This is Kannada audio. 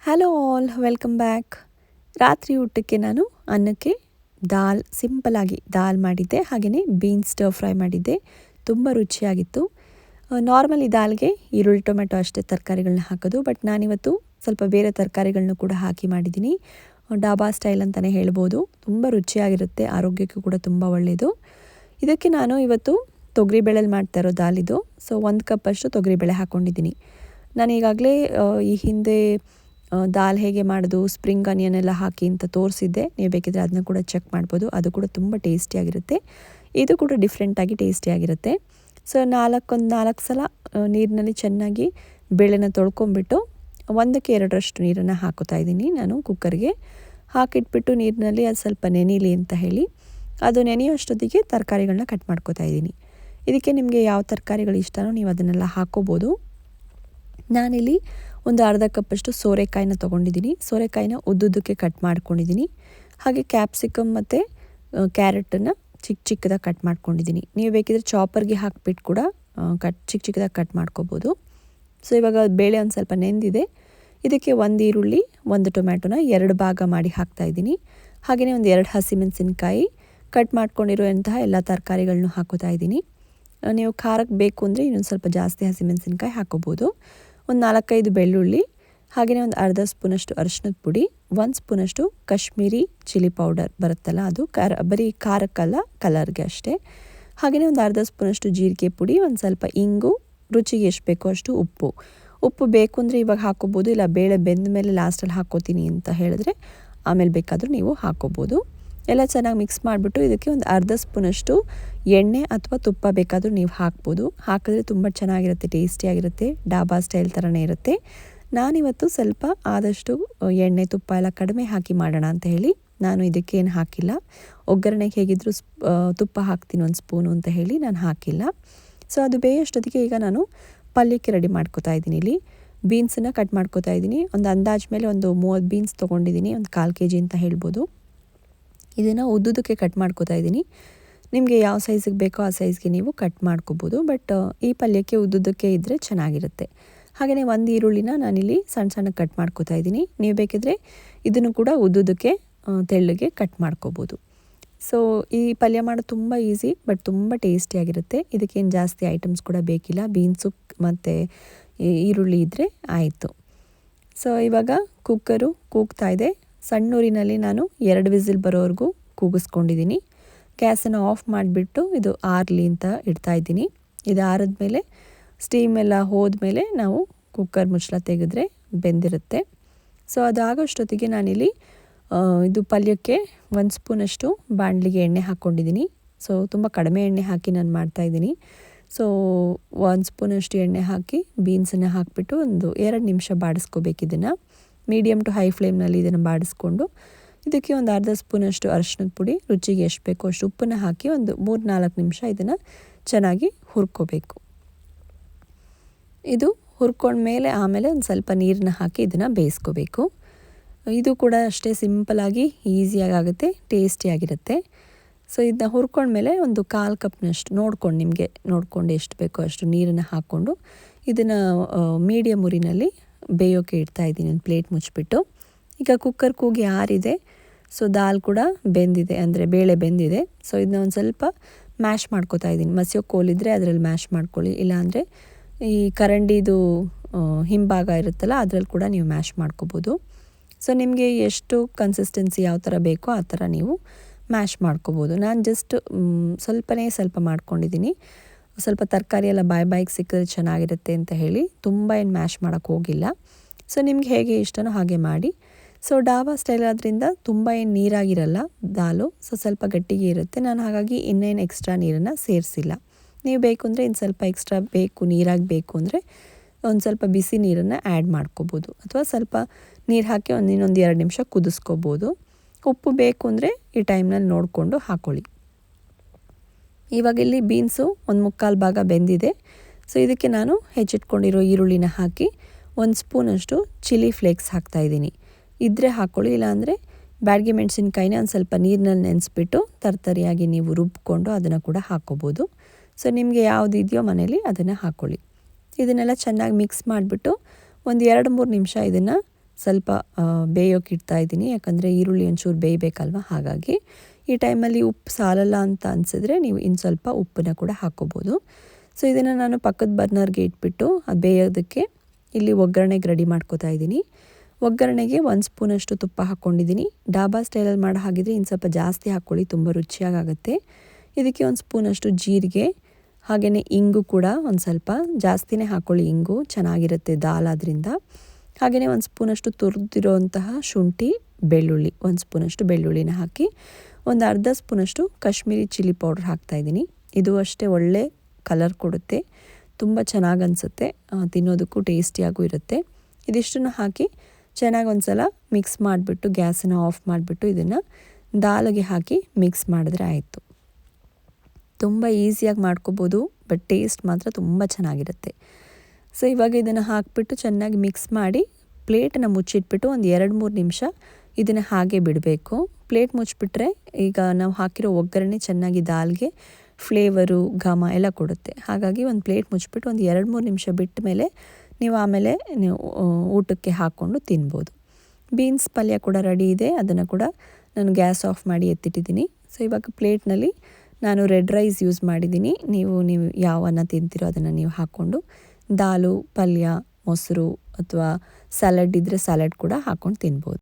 Hello all, welcome back. ರಾತ್ರಿ ಊಟಕ್ಕೆ ನಾನು ಅನ್ನಕ್ಕೆ ಸಿಂಪಲಾಗಿ ದಾಲ್ ಮಾಡಿದ್ದೆ, ಹಾಗೆಯೇ ಬೀನ್ಸ್ ಸ್ಟರ್ ಫ್ರೈ ಮಾಡಿದ್ದೆ. ತುಂಬ ರುಚಿಯಾಗಿತ್ತು. ನಾರ್ಮಲಿ ದಾಲ್ಗೆ ಈರುಳ್ಳಿ ಟೊಮೆಟೊ ಅಷ್ಟೇ ತರಕಾರಿಗಳನ್ನ ಹಾಕೋದು, ಬಟ್ ನಾನಿವತ್ತು ಸ್ವಲ್ಪ ಬೇರೆ ತರಕಾರಿಗಳನ್ನ ಕೂಡ ಹಾಕಿ ಮಾಡಿದ್ದೀನಿ. ಡಾಬಾ ಸ್ಟೈಲ್ ಅಂತಲೇ ಹೇಳ್ಬೋದು. ತುಂಬ ರುಚಿಯಾಗಿರುತ್ತೆ, ಆರೋಗ್ಯಕ್ಕೂ ಕೂಡ ತುಂಬ ಒಳ್ಳೆಯದು. ಇದಕ್ಕೆ ನಾನು ಇವತ್ತು ತೊಗರಿಬೇಳೆಲಿ ಮಾಡ್ತಾ ಇರೋ ದಾಲಿದು. ಸೊ 1 ಕಪ್ಪಷ್ಟು ತೊಗರಿಬೇಳೆ ಹಾಕ್ಕೊಂಡಿದ್ದೀನಿ. ನಾನು ಈಗಾಗಲೇ ಈ ಹಿಂದೆ ದಾಲ್ ಹೇಗೆ ಮಾಡೋದು, ಸ್ಪ್ರಿಂಗ್ ಆನಿಯನ್ ಎಲ್ಲ ಹಾಕಿ ಅಂತ ತೋರಿಸಿದ್ದೆ. ನೀವು ಬೇಕಿದ್ರೆ ಅದನ್ನ ಕೂಡ ಚೆಕ್ ಮಾಡ್ಬೋದು. ಅದು ಕೂಡ ತುಂಬ ಟೇಸ್ಟಿಯಾಗಿರುತ್ತೆ. ಇದು ಕೂಡ ಡಿಫ್ರೆಂಟಾಗಿ ಟೇಸ್ಟಿಯಾಗಿರುತ್ತೆ. ಸೊ 4 ಸಲ ನೀರಿನಲ್ಲಿ ಚೆನ್ನಾಗಿ ಬೇಳೆನ ತೊಳ್ಕೊಂಬಿಟ್ಟು 1ಕ್ಕೆ 2ರಷ್ಟು ನೀರನ್ನು ಹಾಕೋತಾ ಇದ್ದೀನಿ ನಾನು ಕುಕ್ಕರ್ಗೆ. ಹಾಕಿಟ್ಬಿಟ್ಟು ನೀರಿನಲ್ಲಿ ಅದು ಸ್ವಲ್ಪ ನೆನೀಲಿ ಅಂತ ಹೇಳಿ, ಅದು ನೆನೆಯೋಷ್ಟೊತ್ತಿಗೆ ತರಕಾರಿಗಳನ್ನ ಕಟ್ ಮಾಡ್ಕೋತಾ ಇದ್ದೀನಿ. ಇದಕ್ಕೆ ನಿಮಗೆ ಯಾವ ತರಕಾರಿಗಳು ಇಷ್ಟನೋ ನೀವು ಅದನ್ನೆಲ್ಲ ಹಾಕ್ಕೋಬೋದು. ನಾನಿಲ್ಲಿ ಒಂದು ಅರ್ಧ ಕಪ್ಪಷ್ಟು ಸೋರೆಕಾಯಿನ ತೊಗೊಂಡಿದ್ದೀನಿ. ಸೋರೆಕಾಯಿನ ಉದ್ದುದ್ದಕ್ಕೆ ಕಟ್ ಮಾಡ್ಕೊಂಡಿದ್ದೀನಿ. ಹಾಗೆ ಕ್ಯಾಪ್ಸಿಕಮ್ ಮತ್ತು ಕ್ಯಾರೆಟನ್ನು ಚಿಕ್ಕದಾಗಿ ಕಟ್ ಮಾಡ್ಕೊಂಡಿದ್ದೀನಿ. ನೀವು ಬೇಕಿದ್ರೆ ಚಾಪರ್ಗೆ ಹಾಕಿಬಿಟ್ಟು ಕೂಡ ಚಿಕ್ಕದಾಗಿ ಕಟ್ ಮಾಡ್ಕೋಬೋದು. ಸೊ ಇವಾಗ ಬೇಳೆ ಒಂದು ಸ್ವಲ್ಪ ನೆಂದಿದೆ. ಇದಕ್ಕೆ 1 ಈರುಳ್ಳಿ, 1 ಟೊಮ್ಯಾಟೊನ 2 ಭಾಗ ಮಾಡಿ ಹಾಕ್ತಾಯಿದ್ದೀನಿ. ಹಾಗೆಯೇ ಒಂದು 2 ಹಸಿಮೆಣಸಿನ್ಕಾಯಿ, ಕಟ್ ಮಾಡ್ಕೊಂಡಿರುವಂತಹ ಎಲ್ಲ ತರಕಾರಿಗಳನ್ನೂ ಹಾಕೋತಾ ಇದ್ದೀನಿ. ನೀವು ಖಾರಕ್ಕೆ ಬೇಕು ಅಂದರೆ ಇನ್ನೊಂದು ಸ್ವಲ್ಪ ಜಾಸ್ತಿ ಹಸಿಮೆಣಸಿನ್ಕಾಯಿ ಹಾಕೋಬೋದು. ಒಂದು 4-5 ಬೆಳ್ಳುಳ್ಳಿ, ಹಾಗೆಯೇ ಒಂದು ಅರ್ಧ ಸ್ಪೂನಷ್ಟು ಅರಿಶಿಣದ ಪುಡಿ, 1 ಸ್ಪೂನಷ್ಟು ಕಾಶ್ಮೀರಿ ಚಿಲ್ಲಿ ಪೌಡರ್ ಬರುತ್ತಲ್ಲ, ಅದು ಬರೀ ಖಾರಕ್ಕಲ್ಲ, ಕಲರ್ಗೆ ಅಷ್ಟೇ. ಹಾಗೆಯೇ ಒಂದು ಅರ್ಧ ಸ್ಪೂನಷ್ಟು ಜೀರಿಗೆ ಪುಡಿ, ಒಂದು ಸ್ವಲ್ಪ ಇಂಗು, ರುಚಿಗೆ ಎಷ್ಟು ಬೇಕೋ ಅಷ್ಟು ಉಪ್ಪು ಬೇಕು ಅಂದರೆ ಇವಾಗ ಹಾಕೋಬೋದು, ಇಲ್ಲ ಬೇಳೆ ಬೆಂದ ಮೇಲೆ ಲಾಸ್ಟಲ್ಲಿ ಹಾಕೋತೀನಿ ಅಂತ ಹೇಳಿದ್ರೆ ಆಮೇಲೆ ಬೇಕಾದರೂ ನೀವು ಹಾಕೋಬೋದು. ಎಲ್ಲ ಚೆನ್ನಾಗಿ ಮಿಕ್ಸ್ ಮಾಡಿಬಿಟ್ಟು ಇದಕ್ಕೆ ಒಂದು ಅರ್ಧ ಸ್ಪೂನಷ್ಟು ಎಣ್ಣೆ ಅಥವಾ ತುಪ್ಪ ಬೇಕಾದರೂ ನೀವು ಹಾಕ್ಬೋದು. ಹಾಕಿದ್ರೆ ತುಂಬ ಚೆನ್ನಾಗಿರುತ್ತೆ, ಟೇಸ್ಟಿಯಾಗಿರುತ್ತೆ, ಡಾಬಾ ಸ್ಟೈಲ್ ಥರನೇ ಇರುತ್ತೆ. ನಾನಿವತ್ತು ಸ್ವಲ್ಪ ಆದಷ್ಟು ಎಣ್ಣೆ ತುಪ್ಪ ಎಲ್ಲ ಕಡಿಮೆ ಹಾಕಿ ಮಾಡೋಣ ಅಂತ ಹೇಳಿ ನಾನು ಇದಕ್ಕೇನು ಹಾಕಿಲ್ಲ. ಒಗ್ಗರಣೆಗೆ ಹೇಗಿದ್ದರೂ ತುಪ್ಪ ಹಾಕ್ತೀನಿ 1 ಸ್ಪೂನು ಅಂತ ಹೇಳಿ ನಾನು ಹಾಕಿಲ್ಲ. ಸೊ ಅದು ಬೇಯೋಷ್ಟೊತ್ತಿಗೆ ಈಗ ನಾನು ಪಲ್ಯಕ್ಕೆ ರೆಡಿ ಮಾಡ್ಕೋತಾ ಇದ್ದೀನಿ. ಇಲ್ಲಿ ಬೀನ್ಸನ್ನು ಕಟ್ ಮಾಡ್ಕೋತಾ ಇದ್ದೀನಿ. ಒಂದು ಅಂದಾಜು ಮೇಲೆ ಒಂದು 30 ಬೀನ್ಸ್ ತೊಗೊಂಡಿದ್ದೀನಿ, ಒಂದು 1/4 kg ಅಂತ ಹೇಳ್ಬೋದು. ಇದನ್ನು ಉದ್ದುದಕ್ಕೆ ಕಟ್ ಮಾಡ್ಕೋತಾ ಇದ್ದೀನಿ. ನಿಮಗೆ ಯಾವ ಸೈಜಿಗೆ ಬೇಕೋ ಆ ಸೈಜ್ಗೆ ನೀವು ಕಟ್ ಮಾಡ್ಕೋಬೋದು, ಬಟ್ ಈ ಪಲ್ಯಕ್ಕೆ ಉದ್ದುದಕ್ಕೆ ಇದ್ದರೆ ಚೆನ್ನಾಗಿರುತ್ತೆ. ಹಾಗೆಯೇ 1 ಈರುಳ್ಳಿನ ನಾನಿಲ್ಲಿ ಸಣ್ಣ ಕಟ್ ಮಾಡ್ಕೋತಾ ಇದ್ದೀನಿ. ನೀವು ಬೇಕಿದ್ರೆ ಇದನ್ನು ಕೂಡ ಉದ್ದುದಕ್ಕೆ ತೆಳ್ಳಗೆ ಕಟ್ ಮಾಡ್ಕೋಬೋದು. ಸೊ ಈ ಪಲ್ಯ ಮಾಡೋದು ತುಂಬ ಈಸಿ, ಬಟ್ ತುಂಬ ಟೇಸ್ಟಿಯಾಗಿರುತ್ತೆ. ಇದಕ್ಕೇನು ಜಾಸ್ತಿ ಐಟಮ್ಸ್ ಕೂಡ ಬೇಕಿಲ್ಲ, ಬೀನ್ಸು ಮತ್ತು ಈರುಳ್ಳಿ ಇದ್ದರೆ ಆಯಿತು. ಸೊ ಇವಾಗ ಕುಕ್ಕರು ಕೂಗ್ತಾ ಇದೆ. ಸಣ್ಣ ಊರಿನಲ್ಲಿ ನಾನು 2 ವಿಸಿಲ್ ಬರೋವರೆಗೂ ಕೂಗಿಸ್ಕೊಂಡಿದ್ದೀನಿ. ಗ್ಯಾಸನ್ನು ಆಫ್ ಮಾಡಿಬಿಟ್ಟು ಇದು ಆರಲಿ ಅಂತ ಇಡ್ತಾಯಿದ್ದೀನಿ. ಇದು ಆರಿದ್ಮೇಲೆ ಸ್ಟೀಮ್ ಎಲ್ಲ ಹೋದ್ಮೇಲೆ ನಾವು ಕುಕ್ಕರ್ ಮುಚ್ಚಳ ತೆಗೆದ್ರೆ ಬೆಂದಿರುತ್ತೆ. ಸೊ ಅದಾಗೋಷ್ಟೊತ್ತಿಗೆ ನಾನಿಲ್ಲಿ ಇದು ಪಲ್ಯಕ್ಕೆ 1 ಸ್ಪೂನಷ್ಟು ಬಾಣಲಿಗೆ ಎಣ್ಣೆ ಹಾಕ್ಕೊಂಡಿದ್ದೀನಿ. ಸೊ ತುಂಬ ಕಡಿಮೆ ಎಣ್ಣೆ ಹಾಕಿ ನಾನು ಮಾಡ್ತಾಯಿದ್ದೀನಿ. ಸೊ 1 ಸ್ಪೂನಷ್ಟು ಎಣ್ಣೆ ಹಾಕಿ ಬೀನ್ಸನ್ನು ಹಾಕಿಬಿಟ್ಟು ಒಂದು 2 ನಿಮಿಷ ಬಾಡಿಸ್ಕೋಬೇಕು. ಇದನ್ನು ಮೀಡಿಯಮ್ ಟು ಹೈ ಫ್ಲೇಮ್ನಲ್ಲಿ ಇದನ್ನು ಬಾಡಿಸ್ಕೊಂಡು ಇದಕ್ಕೆ ಒಂದು ಅರ್ಧ ಸ್ಪೂನಷ್ಟು ಅರಿಶಿಣದ ಪುಡಿ, ರುಚಿಗೆ ಎಷ್ಟು ಬೇಕೋ ಅಷ್ಟು ಉಪ್ಪನ್ನು ಹಾಕಿ ಒಂದು 3-4 ನಿಮಿಷ ಇದನ್ನು ಚೆನ್ನಾಗಿ ಹುರ್ಕೋಬೇಕು. ಇದು ಹುರ್ಕೊಂಡ್ಮೇಲೆ ಆಮೇಲೆ ಒಂದು ಸ್ವಲ್ಪ ನೀರನ್ನ ಹಾಕಿ ಇದನ್ನು ಬೇಯಿಸ್ಕೋಬೇಕು. ಇದು ಕೂಡ ಅಷ್ಟೇ ಸಿಂಪಲಾಗಿ ಈಸಿಯಾಗಿ ಆಗುತ್ತೆ, ಟೇಸ್ಟಿಯಾಗಿರುತ್ತೆ. ಸೊ ಇದನ್ನ ಹುರ್ಕೊಂಡ್ಮೇಲೆ ಒಂದು 1/4 ಕಪ್ನಷ್ಟು ನಿಮಗೆ ನೋಡ್ಕೊಂಡು ಎಷ್ಟು ಬೇಕೋ ಅಷ್ಟು ನೀರನ್ನು ಹಾಕ್ಕೊಂಡು ಇದನ್ನು ಮೀಡಿಯಮ್ ಉರಿನಲ್ಲಿ ಬೇಯೋಕ್ಕೆ ಇಡ್ತಾಯಿದ್ದೀನಿ, ಒಂದು ಪ್ಲೇಟ್ ಮುಚ್ಚಿಬಿಟ್ಟು. ಈಗ ಕುಕ್ಕರ್ ಕೂಗಿ ಆರಿದೆ. ಸೊ ದಾಲ್ ಕೂಡ ಬೆಂದಿದೆ, ಅಂದರೆ ಬೇಳೆ ಬೆಂದಿದೆ. ಸೊ ಇದನ್ನ ಒಂದು ಸ್ವಲ್ಪ ಮ್ಯಾಶ್ ಮಾಡ್ಕೋತಾ ಇದ್ದೀನಿ. ಮಸಿಯೋ ಕೋಲಿದ್ರೆ ಅದರಲ್ಲಿ ಮ್ಯಾಶ್ ಮಾಡ್ಕೊಳ್ಳಿ, ಇಲ್ಲಾಂದರೆ ಈ ಕರಂಡಿದು ಹಿಂಭಾಗ ಇರುತ್ತಲ್ಲ ಅದರಲ್ಲಿ ಕೂಡ ನೀವು ಮ್ಯಾಶ್ ಮಾಡ್ಕೋಬೋದು. ಸೊ ನಿಮಗೆ ಎಷ್ಟು ಕನ್ಸಿಸ್ಟೆನ್ಸಿ ಯಾವ ಥರ ಬೇಕೋ ಆ ಥರ ನೀವು ಮ್ಯಾಶ್ ಮಾಡ್ಕೋಬೋದು. ನಾನು ಜಸ್ಟ್ ಸ್ವಲ್ಪ ಮಾಡ್ಕೊಂಡಿದ್ದೀನಿ. ಸ್ವಲ್ಪ ತರಕಾರಿ ಎಲ್ಲ ಬಾಯಿಗೆ ಸಿಕ್ಕಿದ್ರೆ ಚೆನ್ನಾಗಿರುತ್ತೆ ಅಂತ ಹೇಳಿ ತುಂಬ ಏನು ಮ್ಯಾಶ್ ಮಾಡೋಕ್ಕೆ ಹೋಗಿಲ್ಲ. ಸೊ ನಿಮ್ಗೆ ಹೇಗೆ ಇಷ್ಟನೋ ಹಾಗೆ ಮಾಡಿ. ಸೊ ಡಾಬಾ ಸ್ಟೈಲ್ ಆದ್ದರಿಂದ ತುಂಬ ಏನು ನೀರಾಗಿರಲ್ಲ ದಾಲು, ಸೊ ಸ್ವಲ್ಪ ಗಟ್ಟಿಗೆ ಇರುತ್ತೆ. ನಾನು ಹಾಗಾಗಿ ಇನ್ನೇನು ಎಕ್ಸ್ಟ್ರಾ ನೀರನ್ನು ಸೇರಿಸಿಲ್ಲ. ನೀವು ಬೇಕು ಅಂದರೆ ಇನ್ನು ಸ್ವಲ್ಪ ಎಕ್ಸ್ಟ್ರಾ ನೀರಾಗಿ ಬೇಕು ಅಂದರೆ ಒಂದು ಸ್ವಲ್ಪ ಬಿಸಿ ನೀರನ್ನು ಆ್ಯಡ್ ಮಾಡ್ಕೋಬೋದು, ಅಥವಾ ಸ್ವಲ್ಪ ನೀರು ಹಾಕಿ ಇನ್ನೊಂದು 2 ನಿಮಿಷ ಕುದಿಸ್ಕೋಬೋದು. ಉಪ್ಪು ಬೇಕು ಅಂದರೆ ಈ ಟೈಮ್ನಲ್ಲಿ ನೋಡಿಕೊಂಡು ಹಾಕ್ಕೊಳ್ಳಿ. ಇವಾಗ ಇಲ್ಲಿ ಬೀನ್ಸು 1/4 ಭಾಗ ಬೆಂದಿದೆ. ಸೊ ಇದಕ್ಕೆ ನಾನು ಹೆಚ್ಚಿಟ್ಕೊಂಡಿರೋ ಈರುಳ್ಳಿನ ಹಾಕಿ 1 ಸ್ಪೂನಷ್ಟು ಚಿಲ್ಲಿ ಫ್ಲೇಕ್ಸ್ ಹಾಕ್ತಾಯಿದ್ದೀನಿ. ಇದ್ದರೆ ಹಾಕ್ಕೊಳ್ಳಿ, ಇಲ್ಲಾಂದರೆ ಬ್ಯಾಡಗಿ ಮೆಣಸಿನ್ಕಾಯಿನ ಒಂದು ಸ್ವಲ್ಪ ನೀರಿನಲ್ಲಿ ನೆನೆಸ್ಬಿಟ್ಟು ತರ್ತರಿಯಾಗಿ ನೀವು ರುಬ್ಕೊಂಡು ಅದನ್ನು ಕೂಡ ಹಾಕ್ಕೋಬೋದು. ಸೊ ನಿಮಗೆ ಯಾವುದು ಇದೆಯೋ ಮನೇಲಿ ಅದನ್ನು ಹಾಕ್ಕೊಳ್ಳಿ. ಇದನ್ನೆಲ್ಲ ಚೆನ್ನಾಗಿ ಮಿಕ್ಸ್ ಮಾಡಿಬಿಟ್ಟು ಒಂದು 2-3 ನಿಮಿಷ ಇದನ್ನು ಸ್ವಲ್ಪ ಬೇಯೋಕೆ ಇಡ್ತಾ ಇದ್ದೀನಿ, ಯಾಕಂದರೆ ಈರುಳ್ಳಿ ಒಂಚೂರು ಬೇಯಬೇಕಲ್ವ. ಹಾಗಾಗಿ ಈ ಟೈಮಲ್ಲಿ ಉಪ್ಪು ಸಾಲಲ್ಲ ಅಂತ ಅನಿಸಿದ್ರೆ ನೀವು ಇನ್ನು ಸ್ವಲ್ಪ ಉಪ್ಪನ್ನ ಕೂಡ ಹಾಕ್ಕೋಬೋದು. ಸೊ ಇದನ್ನು ನಾನು ಪಕ್ಕದ ಬರ್ನರ್ಗೆ ಇಟ್ಬಿಟ್ಟು ಅದು ಬೇಯೋದಕ್ಕೆ ಇಲ್ಲಿ ಒಗ್ಗರಣೆಗೆ ರೆಡಿ ಮಾಡ್ಕೋತಾ ಇದ್ದೀನಿ. ಒಗ್ಗರಣೆಗೆ 1 ಸ್ಪೂನಷ್ಟು ತುಪ್ಪ ಹಾಕ್ಕೊಂಡಿದ್ದೀನಿ. ಡಾಬಾ ಸ್ಟೈಲಲ್ಲಿ ಮಾಡೋ ಹಾಗಿದ್ರೆ ಇನ್ನು ಸ್ವಲ್ಪ ಜಾಸ್ತಿ ಹಾಕ್ಕೊಳ್ಳಿ, ತುಂಬ ರುಚಿಯಾಗುತ್ತೆ. ಇದಕ್ಕೆ 1 ಸ್ಪೂನಷ್ಟು ಜೀರಿಗೆ, ಹಾಗೆಯೇ ಇಂಗು ಕೂಡ ಒಂದು ಸ್ವಲ್ಪ ಜಾಸ್ತಿನೇ ಹಾಕ್ಕೊಳ್ಳಿ. ಇಂಗು ಚೆನ್ನಾಗಿರುತ್ತೆ ದಾಲ್ ಆದ್ದರಿಂದ. ಹಾಗೆಯೇ 1 ಸ್ಪೂನಷ್ಟು ತುರಿದಿರೋಂತಹ ಶುಂಠಿ, ಬೆಳ್ಳುಳ್ಳಿ, 1 ಸ್ಪೂನಷ್ಟು ಬೆಳ್ಳುಳ್ಳಿನ ಹಾಕಿ ಒಂದು ಅರ್ಧ ಸ್ಪೂನಷ್ಟು ಕಾಶ್ಮೀರಿ ಚಿಲ್ಲಿ ಪೌಡ್ರ್ ಹಾಕ್ತಾಯಿದ್ದೀನಿ. ಇದು ಅಷ್ಟೇ ಒಳ್ಳೆ ಕಲರ್ ಕೊಡುತ್ತೆ, ತುಂಬ ಚೆನ್ನಾಗಿ ಅನಿಸುತ್ತೆ, ತಿನ್ನೋದಕ್ಕೂ ಟೇಸ್ಟಿಯಾಗೂ ಇರುತ್ತೆ. ಇದಿಷ್ಟನ್ನು ಹಾಕಿ ಚೆನ್ನಾಗಿ ಒಂದು ಸಲ ಮಿಕ್ಸ್ ಮಾಡಿಬಿಟ್ಟು ಗ್ಯಾಸನ್ನು ಆಫ್ ಮಾಡಿಬಿಟ್ಟು ಇದನ್ನು ದಾಲ್ಗೆ ಹಾಕಿ ಮಿಕ್ಸ್ ಮಾಡಿದ್ರೆ ಆಯಿತು. ತುಂಬ ಈಸಿಯಾಗಿ ಮಾಡ್ಕೋಬೋದು, ಬಟ್ ಟೇಸ್ಟ್ ಮಾತ್ರ ತುಂಬ ಚೆನ್ನಾಗಿರುತ್ತೆ. ಸೊ ಇವಾಗ ಇದನ್ನು ಹಾಕಿಬಿಟ್ಟು ಚೆನ್ನಾಗಿ ಮಿಕ್ಸ್ ಮಾಡಿ ಪ್ಲೇಟನ್ನು ಮುಚ್ಚಿಟ್ಬಿಟ್ಟು ಒಂದು 2-3 ನಿಮಿಷ ಇದನ್ನು ಹಾಗೆ ಬಿಡಬೇಕು. ಪ್ಲೇಟ್ ಮುಚ್ಚಿಬಿಟ್ರೆ ಈಗ ನಾವು ಹಾಕಿರೋ ಒಗ್ಗರಣೆ ಚೆನ್ನಾಗಿ ದಾಲ್ಗೆ ಫ್ಲೇವರು, ಘಮ ಎಲ್ಲ ಕೊಡುತ್ತೆ. ಹಾಗಾಗಿ ಒಂದು ಪ್ಲೇಟ್ ಮುಚ್ಚಿಬಿಟ್ಟು ಒಂದು 2-3 ನಿಮಿಷ ಬಿಟ್ಟ ಮೇಲೆ ಆಮೇಲೆ ನೀವು ಊಟಕ್ಕೆ ಹಾಕ್ಕೊಂಡು ತಿನ್ಬೋದು. ಬೀನ್ಸ್ ಪಲ್ಯ ಕೂಡ ರೆಡಿ ಇದೆ, ಅದನ್ನು ಕೂಡ ನಾನು ಗ್ಯಾಸ್ ಆಫ್ ಮಾಡಿ ಎತ್ತಿಟ್ಟಿದ್ದೀನಿ. ಸೊ ಇವಾಗ ಪ್ಲೇಟ್ನಲ್ಲಿ ನಾನು ರೆಡ್ ರೈಸ್ ಯೂಸ್ ಮಾಡಿದ್ದೀನಿ. ನೀವು ಯಾವ ಅನ್ನ ತಿಂತೀರೋ ಅದನ್ನು ನೀವು ಹಾಕ್ಕೊಂಡು ದಾಲು, ಪಲ್ಯ, ಮೊಸರು ಅಥವಾ ಸಲಾಡ್ ಇದ್ದರೆ ಸಲಾಡ್ ಕೂಡ ಹಾಕ್ಕೊಂಡು ತಿನ್ಬೋದು.